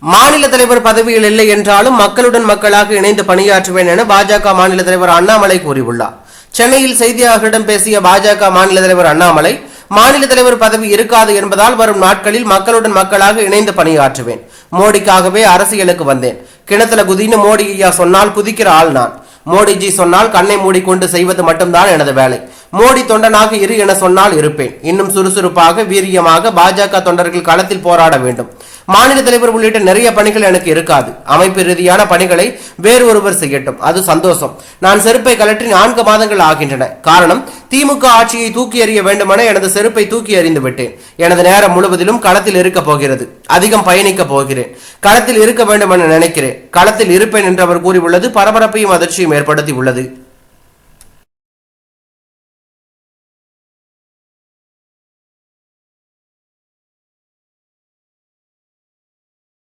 மாநில தலைவர் பதவியில் இல்லை என்றாலும் மக்களுடன் மக்களாக இணைந்து பணியாற்றுவேன் என பாஜக மாநில தலைவர் அண்ணாமலை கூறியுள்ளார். சென்னையில் செய்தியாளர்களிடம் பேசிய பாஜக மாநில தலைவர் அண்ணாமலை, மாநில தலைவர் பதவி இருக்காது என்பதால் வரும் நாட்களில் மக்களுடன் மக்களாக இணைந்து பணியாற்றுவேன். மோடிக்காகவே அரசியலுக்கு வந்தேன். கிணத்துல குதின்னு மோடி ஐயா சொன்னால் குதிக்கிற ஆள் நான். மோடிஜி சொன்னால் கண்ணை மூடிக்கொண்டு செய்வது மட்டும்தான் எனது வேலை. மோடி தொண்டனாக இரு என சொன்னால் இருப்பேன். இன்னும் சுறுசுறுப்பாக வீரியமாக பாஜக தொண்டர்கள் களத்தில் போராட வேண்டும். மாநில தலைவர் உள்ளிட்ட நிறைய பணிகள் எனக்கு இருக்காது. அமைப்பு ரீதியான பணிகளை வேறு ஒருவர் செய்யட்டும், அது சந்தோஷம். நான் செருப்பை கலற்றி 4 மாதங்கள் ஆகின்றன. காரணம், திமுக ஆட்சியை தூக்கி எறிய வேண்டுமென எனது செருப்பை தூக்கி எறிந்து விட்டேன். எனது நேரம் முழுவதிலும் களத்தில் இருக்க போகிறது. அதிகம் பயணிக்க போகிறேன். களத்தில் இருக்க வேண்டும் என நினைக்கிறேன். களத்தில் இருப்பேன் என்று அவர் கூறியுள்ளது பரபரப்பையும் அதிர்ச்சியும் ஏற்படுத்தி உள்ளது.